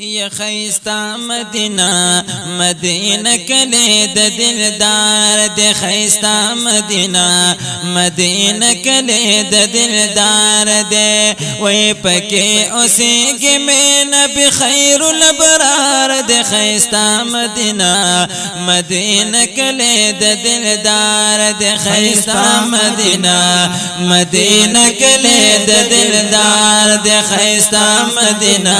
یا خیستا مدینہ مدینہ کلے د دلدار دے خیستا مدینہ مدینہ کلے د دلدار دے وی پکے اسے گے میں نبی خیر الابرار دے خیستا مدینہ مدینہ کلے د دلدار دے خیستا مدینہ مدینہ کلے د دلدار دے خیستا مدینہ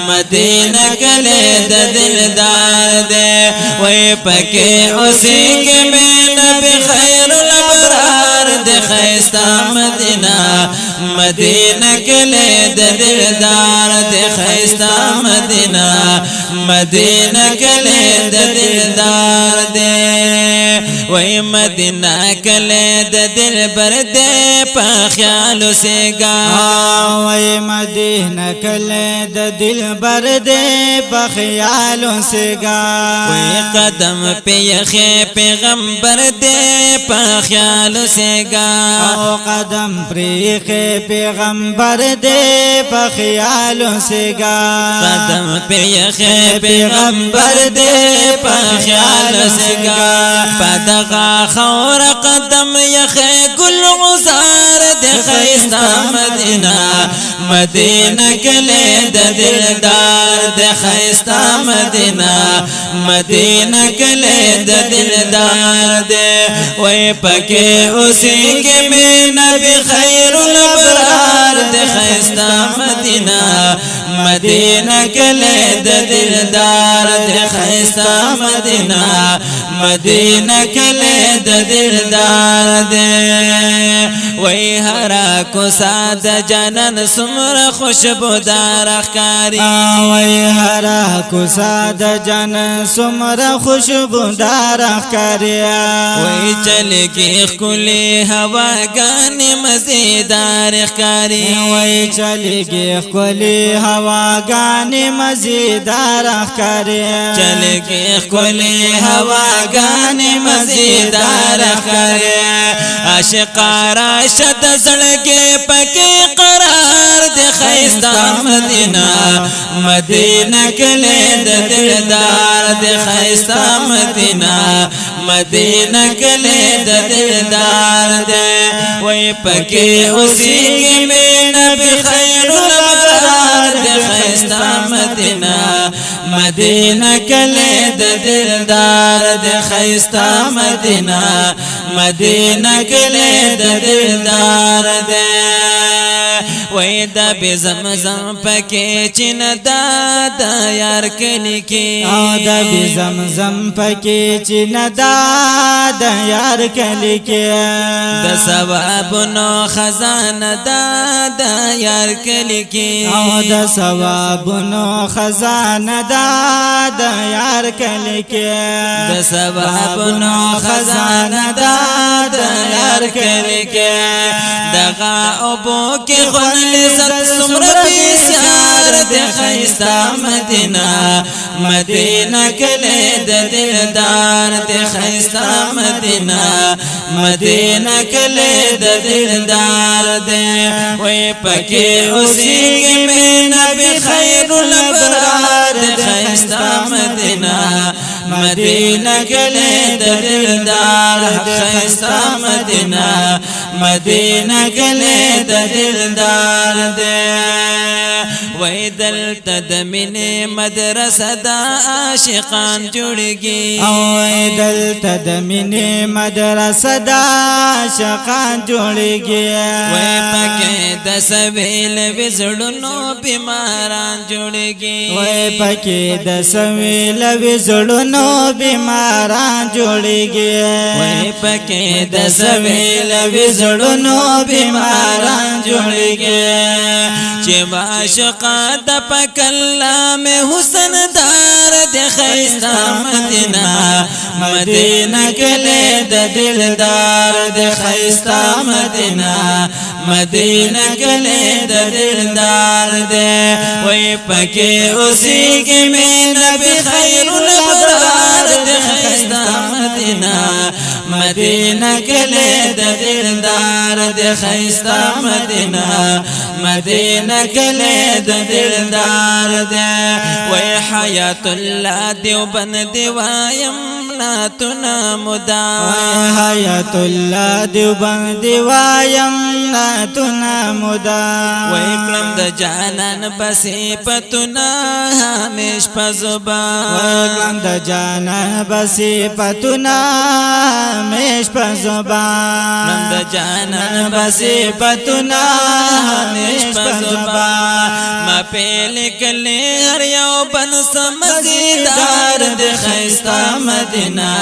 مدینہ کلے د دلدار دے وی پکے اسی کے میں نبی خیر الابرار دے خیستا مدینہ مدینہ کلے د دلدار دے خیستا مدینہ مدینہ کلے د دلدار دے وی مدینہ کلے د دل بر دے پا خیالو سے گا وی مدینہ کلے د دل بر دے پا خیالو سے گا وی قدم پہ یخے پیغمبر دے پا خیالو سے گا قدم پریخے پیغمبر دے پا خیالو سے گا قدم پہ یخے پیغمبر دے پا خیالو سے گا پدغا خور قدم یخے گل غزار دے خیستا مدینہ مدینہ کلے د دلدار دے خیستا مدینہ مدینہ کلے د دلدار دے وی پکے اسی کے میں نبی خیر الابرار دے خیستا مدینہ مدینہ کلے د دلدار دے خیستا مدینہ مدینہ کلے د دلدار دے وی ہرا کو ساد جنن سمر خوشبودار اخکاری وی ہرا کو ساد جنن سمر خوشبودار اخکاری وی چل کی کلی ہوا گانی مزیدار اخکاری وی چل کی کلی ہوا گانی مزیدار اخکاری چل کی کلی ہوا گانی مزیدار اخکاری عاشقارا شد زڑگے پکے قرار دے خیستا مدینہ مدینہ کلے د دلدار دے خیستا مدینہ مدینہ کلے د دلدار دے وی پکے اسی کے میں نبی خیر الابرار دے خیستا مدینہ مدینہ کلے د دلدار دے خیستا مدینہ مدینہ کلے د دلدار دے وی دا بی زمزم پکے چین دا یار کلی کی دا بی زمزم پکے چین دا یار کلی کی دا ثواب نو خزان دا یار کلی کی دا ثواب نو خزان دا یار کلی کی دا ثواب نو خزان دا یار کلی کی دغا ابو کی خون لزت سمر پیسیار دے خیستا مدینہ مدینہ کلے د دلدار دے خیستا مدینہ مدینہ کلے د دلدار دے وی پکے اسی کے میں نبی خیر الابرار دے خیستا مدینہ مدینہ کلے د دلدار خیستا مدینہ مدینہ کلے د دلدار دے وی دلتا دمین مدرسہ دا عاشقان جڑگی وی دلتا دمین مدرسہ دا عاشقان جڑگی وی پکے دا سویل وزڑنو بیماران جڑگی وی پکے دا سویل وزڑنو بیماران جڑگی وی پکے دا سویل وزڑنو بیماران جڑگی چی عاشقا دا پک اللہ میں حسن دار دے خیستا مدینہ مدینہ کلے د دلدار دے خیستا مدینہ مدینہ کلے دا دلدار دے وی پکے اسی کی میں نبی خیر الابرار دے خیستہ مدینہ مدینہ کلے دا دلدار دے خیستہ مدینہ مدینہ کلے دا دلدار دے وی حیات اللہ دیوبندی وایم لا تنام دا حیات اللہ دیوبندی وایم لا تنام دا ویکرم دا جانان بسی پتنا ہمیش پزبان ویکرم دا جانان بسی پتنا ہمیش پزبان ویکرم دا جانان بسی پتنا ہمیش پزبان ما پیل کلے ہر یو بن سمزیدار دے خیستہ مدینہ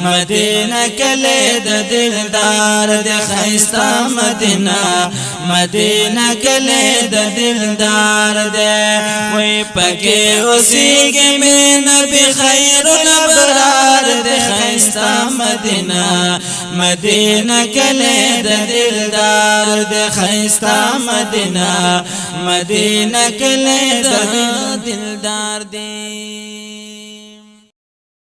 مدینہ کلے دا دلدار دے خیستہ مدینہ مدینہ کلے دا دلدار دے وی پکے اسی کے میں نبی خیر الابرار دے خیستہ مدینہ مدینہ کلے دا دلدار دے خیستہ مدینہ مدینہ کلے دا دلدار دے